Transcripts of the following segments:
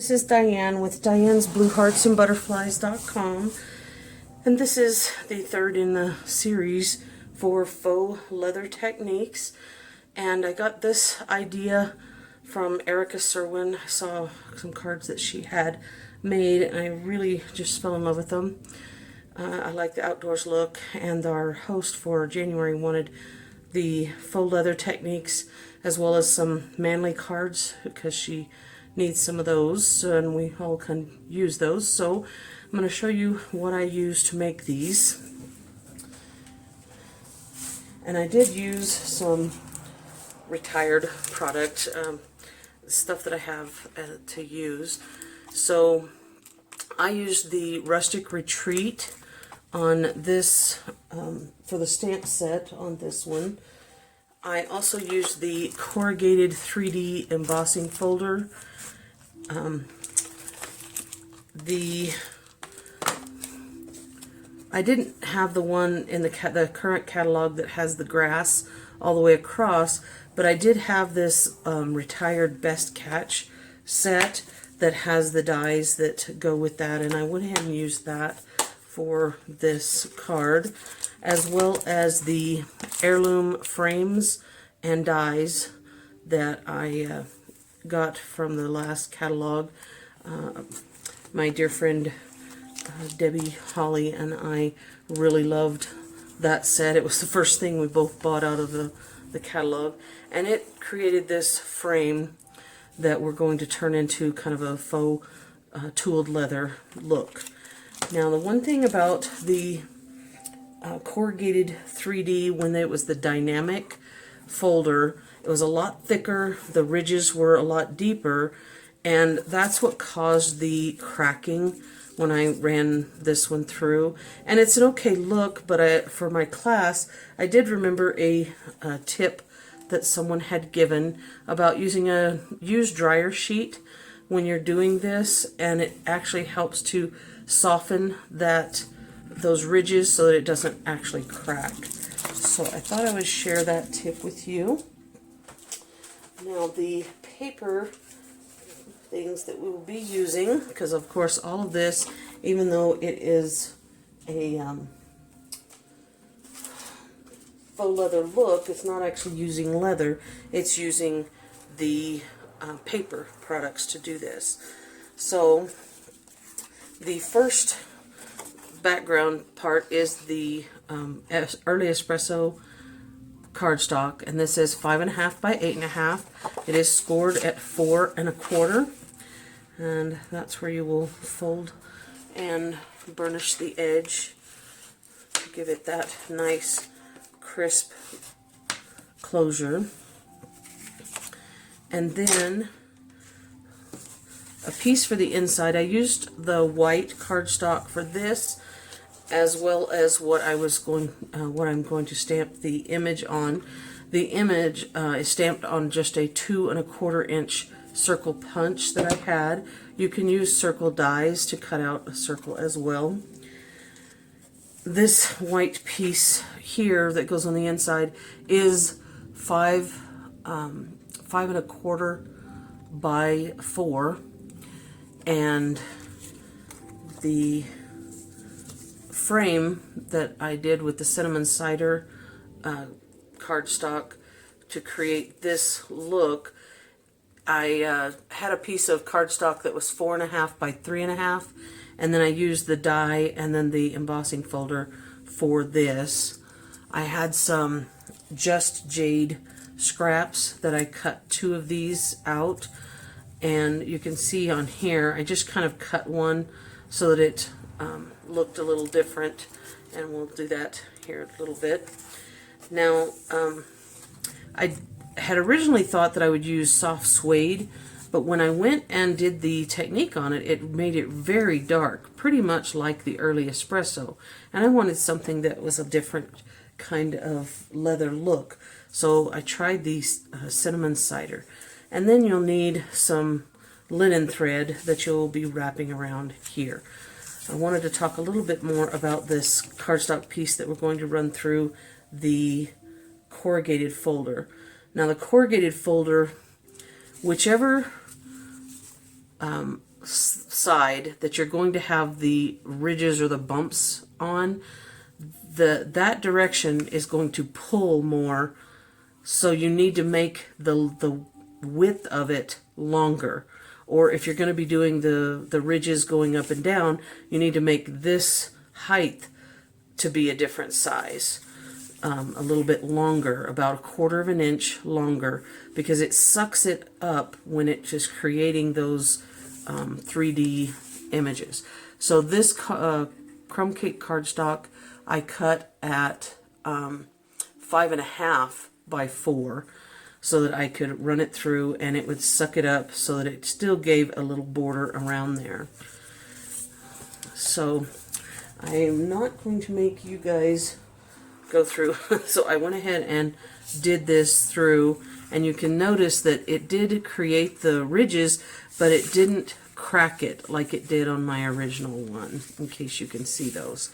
This is Diane with Diane's BlueHeartsAndButterflies.com, and this is the third in the series for faux leather techniques. And I got this idea from Erica Serwin. I saw some cards that she had made, and I really just fell in love with them. I like the outdoors look, and our host for January wanted the faux leather techniques as well as some manly cards because she needs some of those, and we all can use those. So I'm going to show you what I use to make these. And I did use some retired product, stuff that I have to use. So I used the Rustic Retreat on this for the stamp set on this one. I also used the corrugated 3D embossing folder. I didn't have the one in the current catalog that has the grass all the way across, but I did have this retired Best Catch set that has the dies that go with that, and I went ahead and used that for this card, as well as the heirloom frames and dies that I got from the last catalog. My dear friend Debbie Holly and I really loved that set. It was the first thing we both bought out of the catalog, and it created this frame that we're going to turn into kind of a faux tooled leather look. Now, the one thing about the corrugated 3D, when it was the dynamic folder, it was a lot thicker, the ridges were a lot deeper, and that's what caused the cracking when I ran this one through. And it's an okay look, but for my class, I did remember a tip that someone had given about using a used dryer sheet when you're doing this, and it actually helps to soften those ridges so that it doesn't actually crack. So I thought I would share that tip with you. Now, the paper things that we will be using, because of course all of this, even though it is a faux leather look, it's not actually using leather, it's using the paper products to do this. So the first background part is the early espresso cardstock, and this is 5.5 by 8.5. It is scored at 4 1/4, and that's where you will fold and burnish the edge to give it that nice crisp closure. And then a piece for the inside. I used the white cardstock for this, as well as what I'm going to stamp the image on. The image is stamped on just a 2 1/4 inch circle punch that I had. You can use circle dies to cut out a circle as well. This white piece here that goes on the inside is 5 1/4 by 4, and the frame that I did with the cinnamon cider cardstock to create this look, I had a piece of cardstock that was 4.5 by 3.5, and then I used the die and then the embossing folder for this. I had some Just Jade scraps that I cut 2 of these out, and you can see on here I just kind of cut one so that it looked a little different, and we'll do that here a little bit. Now, I had originally thought that I would use soft suede, but when I went and did the technique on it, it made it very dark, pretty much like the early espresso, and I wanted something that was a different kind of leather look, so I tried the cinnamon cider. And then you'll need some linen thread that you'll be wrapping around here. I wanted to talk a little bit more about this cardstock piece that we're going to run through the corrugated folder. Now, the corrugated folder, whichever side that you're going to have the ridges or the bumps on, that direction is going to pull more, so you need to make the width of it longer. Or if you're going to be doing the ridges going up and down, you need to make this height to be a different size, a little bit longer, about 1/4 of an inch longer, because it sucks it up when it's just creating those 3D images. So this crumb cake cardstock I cut at 5.5 by 4, so that I could run it through and it would suck it up so that it still gave a little border around there. So I am not going to make you guys go through. So I went ahead and did this through, and you can notice that it did create the ridges, but it didn't crack it like it did on my original one, in case you can see those.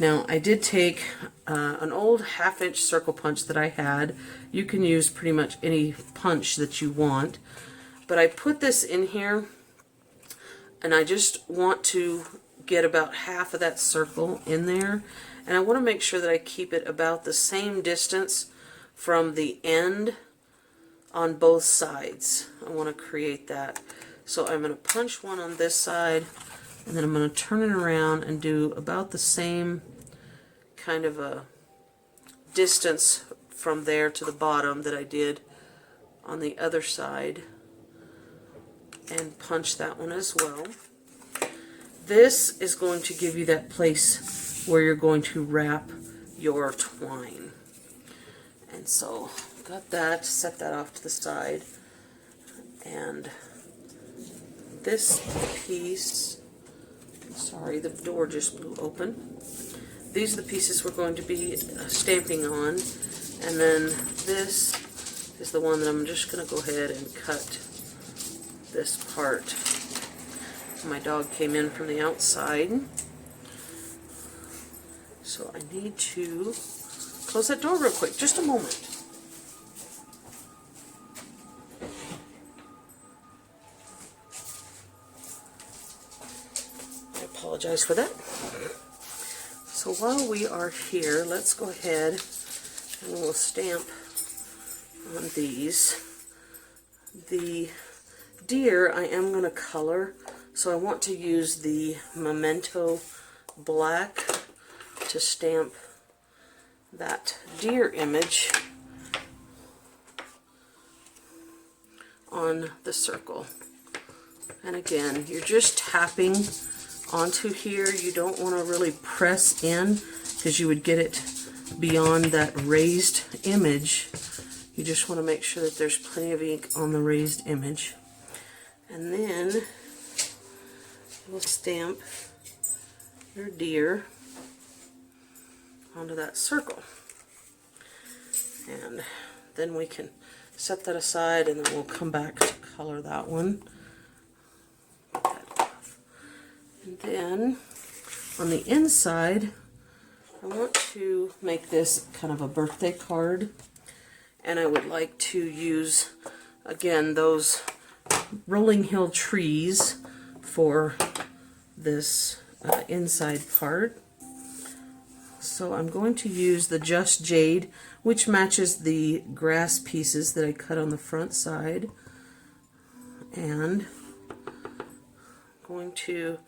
Now, I did take an old 1/2-inch circle punch that I had. You can use pretty much any punch that you want. But I put this in here, and I just want to get about half of that circle in there. And I want to make sure that I keep it about the same distance from the end on both sides. I want to create that. So I'm going to punch one on this side, and then I'm going to turn it around and do about the same kind of a distance from there to the bottom that I did on the other side, and punch that one as well. This is going to give you that place where you're going to wrap your twine. And so got that, set that off to the side, and this piece, sorry, the door just blew open. These are the pieces we're going to be stamping on, and then this is the one that I'm just going to go ahead and cut this part. My dog came in from the outside, so I need to close that door real quick, just a moment. I apologize for that. So while we are here, let's go ahead and we'll stamp on these. The deer I am going to color, so I want to use the Memento Black to stamp that deer image on the circle. And again, you're just tapping onto here. You don't want to really press in, because you would get it beyond that raised image. You just want to make sure that there's plenty of ink on the raised image. And then we'll stamp your deer onto that circle. And then we can set that aside, and then we'll come back to color that one. And then on the inside, I want to make this kind of a birthday card, and I would like to use, again, those Rolling Hill trees for this inside part. So I'm going to use the Just Jade, which matches the grass pieces that I cut on the front side, and I'm going to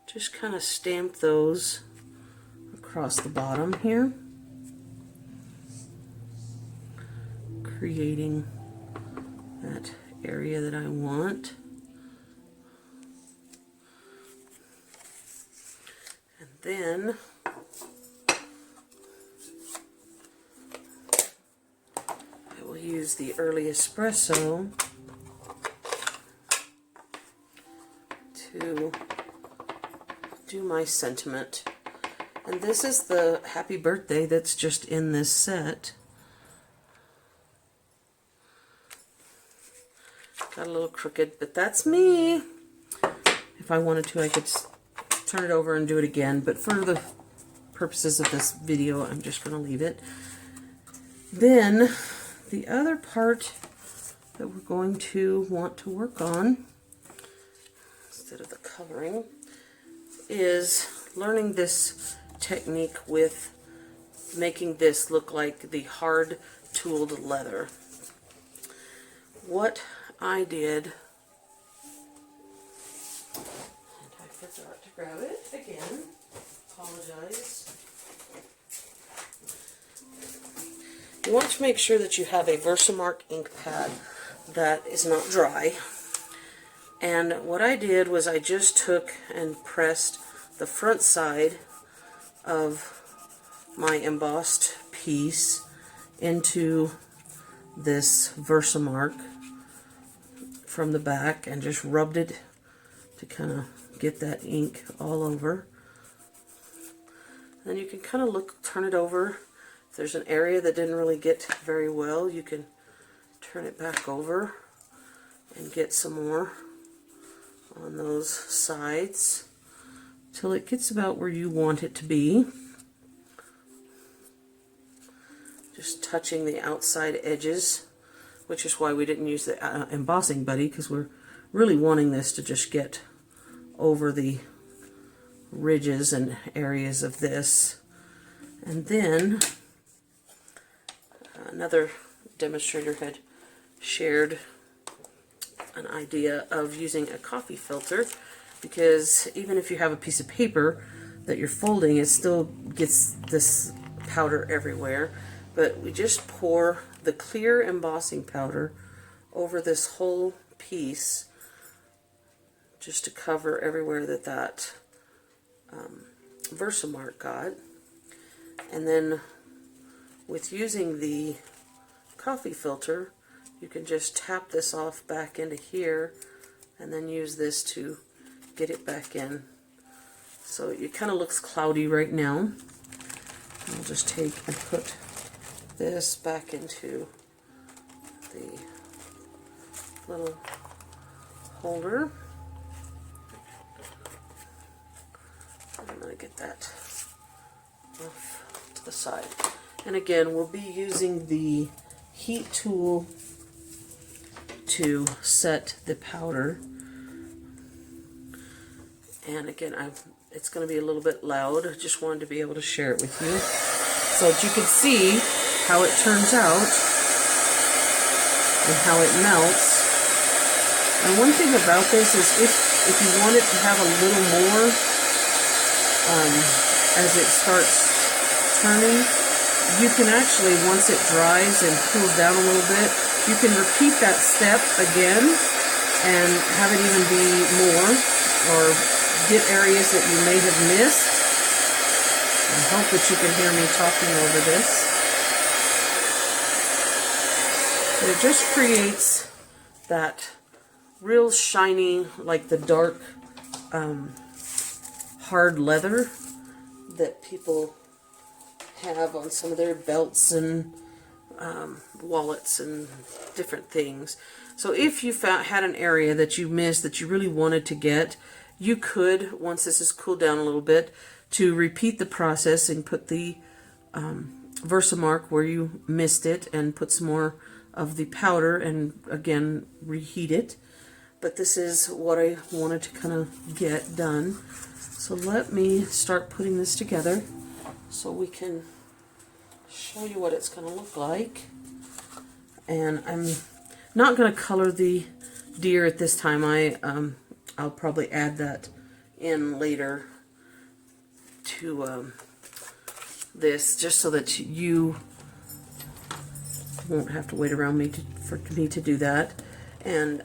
just kind of stamp those across the bottom here, creating that area that I want. And then I will use the Early Espresso to do my sentiment. And this is the happy birthday that's just in this set. Got a little crooked, but that's me. If I wanted to, I could turn it over and do it again, but for the purposes of this video, I'm just going to leave it. Then the other part that we're going to want to work on is instead of the coloring, is learning this technique with making this look like the hard tooled leather. What I did, and I forgot to grab it again, apologize. You want to make sure that you have a Versamark ink pad that is not dry. And what I did was I just took and pressed the front side of my embossed piece into this Versamark from the back and just rubbed it to kind of get that ink all over. Then you can kind of turn it over. If there's an area that didn't really get very well, you can turn it back over and get some more on those sides till it gets about where you want it to be. Just touching the outside edges, which is why we didn't use the embossing buddy, because we're really wanting this to just get over the ridges and areas of this. And then another demonstrator had shared an idea of using a coffee filter, because even if you have a piece of paper that you're folding, it still gets this powder everywhere. But we just pour the clear embossing powder over this whole piece just to cover everywhere that Versamark got. And then with using the coffee filter, you can just tap this off back into here and then use this to get it back in. So it kind of looks cloudy right now. I'll just take and put this back into the little holder. I'm going to get that off to the side. And again, we'll be using the heat tool to set the powder. And again, it's going to be a little bit loud. I just wanted to be able to share it with you so that you can see how it turns out and how it melts. And one thing about this is if you want it to have a little more as it starts turning, you can actually, once it dries and cools down a little bit, you can repeat that step again and have it even be more, or get areas that you may have missed. I hope that you can hear me talking over this. But it just creates that real shiny, like the dark, hard leather that people have on some of their belts and wallets and different things. So if you had an area that you missed that you really wanted to get, you could, once this is cooled down a little bit, to repeat the process and put the Versamark where you missed it and put some more of the powder and again reheat it. But this is what I wanted to kind of get done. So let me start putting this together so we can show you what it's going to look like. And I'm not going to color the deer at this time. I'll probably add that in later to this, just so that you won't have to wait around for me to do that. And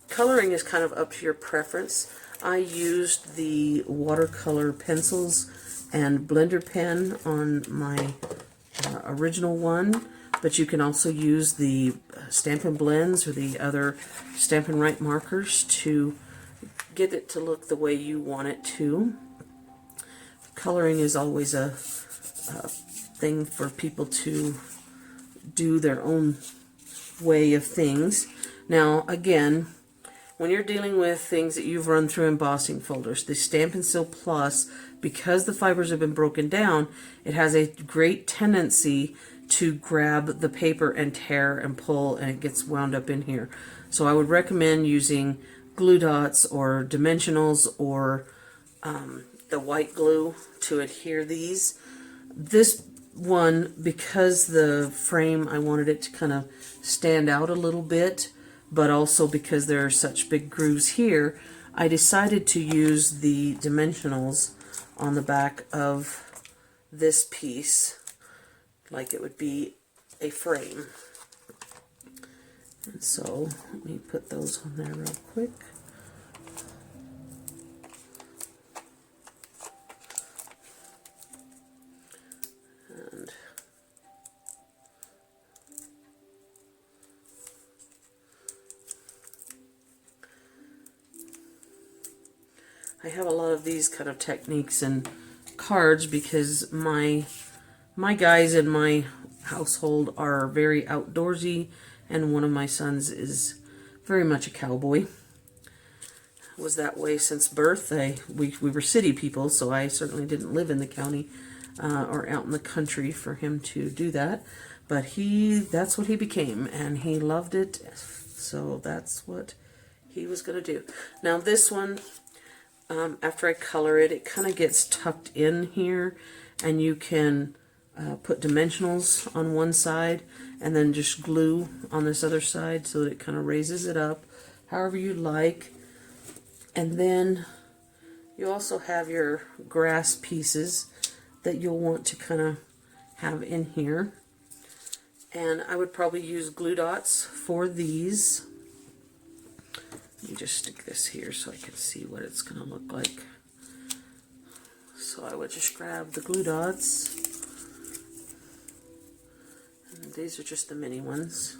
coloring is kind of up to your preference. I used the watercolor pencils and blender pen on my original one, but you can also use the Stampin' Blends or the other Stampin' Write markers to get it to look the way you want it to. Coloring is always a thing for people to do their own way of things. Now, again, when you're dealing with things that you've run through embossing folders, the Stampin' Seal Plus, because the fibers have been broken down, it has a great tendency to grab the paper and tear and pull, and it gets wound up in here. So I would recommend using glue dots or dimensionals or the white glue to adhere these. This one, because the frame, I wanted it to kind of stand out a little bit, but also because there are such big grooves here, I decided to use the dimensionals on the back of this piece like it would be a frame. And so let me put those on there real quick. And I have a lot of these kind of techniques and cards because my guys in my household are very outdoorsy, and one of my sons is very much a cowboy. Was that way since birth. We were city people, so I certainly didn't live in the county or out in the country for him to do that. But that's what he became, and he loved it, so that's what he was going to do. Now this one, after I color it, it kind of gets tucked in here, and you can put dimensionals on one side and then just glue on this other side so that it kind of raises it up however you like. And then you also have your grass pieces that you'll want to kind of have in here. And I would probably use glue dots for these. Let me just stick this here so I can see what it's going to look like. So I would just grab the glue dots. And these are just the mini ones.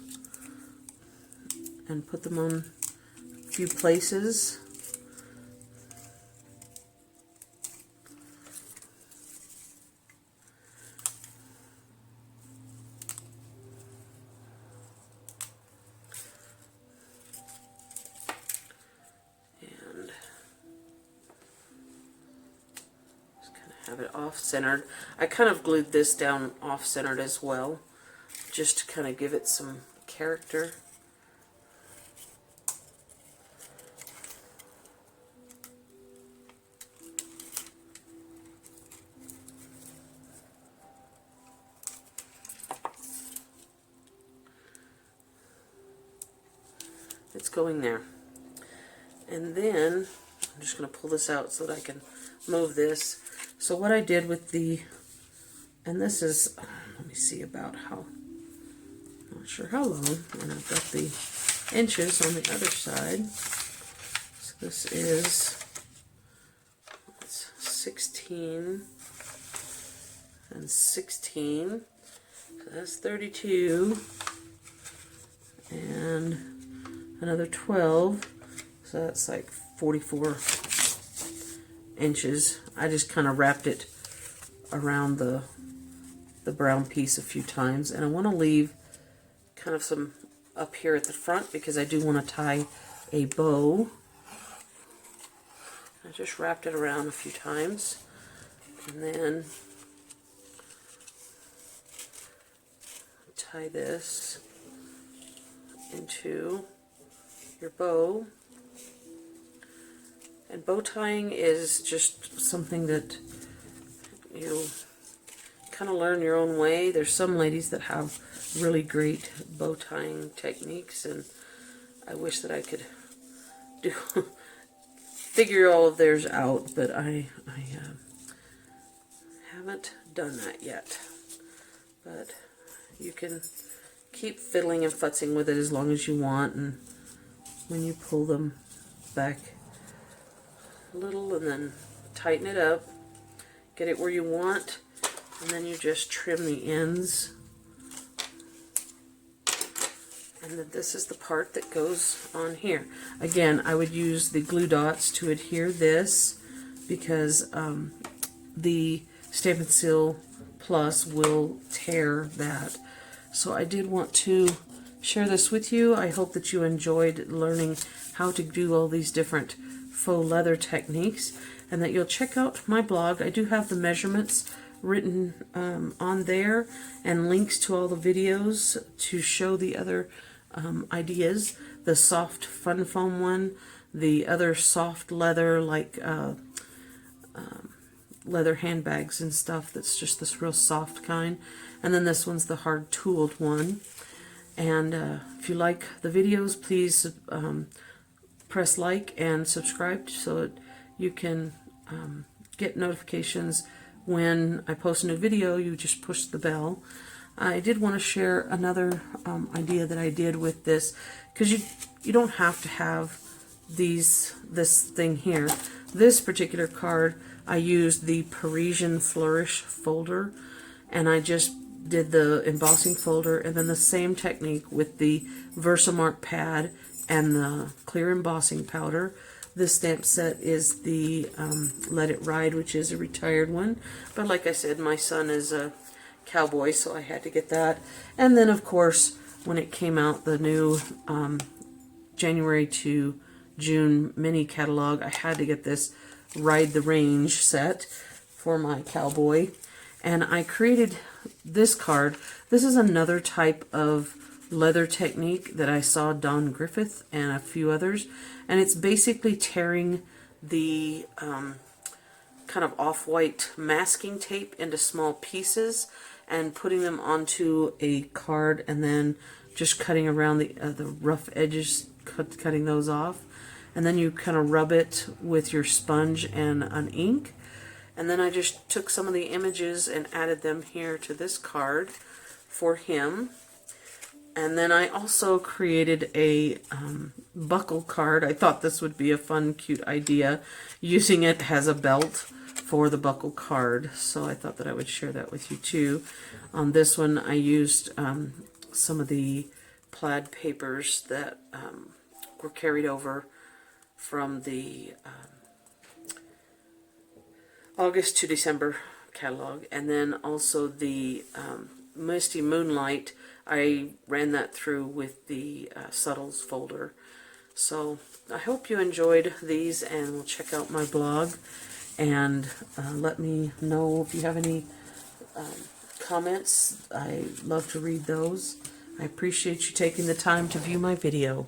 And put them on a few places. Have it off-centered. I kind of glued this down off-centered as well, just to kind of give it some character. It's going there. And then I'm just going to pull this out so that I can move this. So what I did with and this is, let me see about how, not sure how long, and I've got the inches on the other side. So this is 16 and 16, so that's 32, and another 12, so that's like 44 inches. I just kind of wrapped it around the brown piece a few times, and I want to leave kind of some up here at the front because I do want to tie a bow. I just wrapped it around a few times, and then tie this into your bow. And bow tying is just something that you kind of learn your own way. There's some ladies that have really great bow tying techniques, and I wish that I could figure all of theirs out, but I haven't done that yet. But you can keep fiddling and futzing with it as long as you want, and when you pull them back a little and then tighten it up, get it where you want, and then you just trim the ends. And then this is the part that goes on here. Again, I would use the glue dots to adhere this because the Stampin' Seal Plus will tear that. So I did want to share this with you. I hope that you enjoyed learning how to do all these different faux leather techniques, and that you'll check out my blog. I do have the measurements written on there, and links to all the videos to show the other ideas. The soft fun foam one, the other soft leather, like leather handbags and stuff that's just this real soft kind. And then this one's the hard tooled one. And if you like the videos, please press like and subscribe so that you can get notifications when I post a new video. You just push the bell. I did want to share another idea that I did with this, because you don't have to have this thing here. This particular card, I used the Parisian Flourish folder, and I just did the embossing folder, and then the same technique with the Versamark pad and the clear embossing powder. This stamp set is the Let It Ride, which is a retired one, but like I said, my son is a cowboy, so I had to get that. And then of course, when it came out, the new January to June mini catalog, I had to get this Ride the Range set for my cowboy. And I created this card. This is another type of leather technique that I saw Don Griffith and a few others, and it's basically tearing the kind of off-white masking tape into small pieces and putting them onto a card, and then just cutting around the rough edges, cutting those off. And then you kind of rub it with your sponge and an ink. And then I just took some of the images and added them here to this card for him. And then I also created a buckle card. I thought this would be a fun, cute idea, using it as a belt for the buckle card. So I thought that I would share that with you too. On this one, I used some of the plaid papers that were carried over from the August to December catalog, and then also the Misty Moonlight. I ran that through with the Subtles folder. So I hope you enjoyed these, and will check out my blog, and let me know if you have any comments. I love to read those. I appreciate you taking the time to view my video.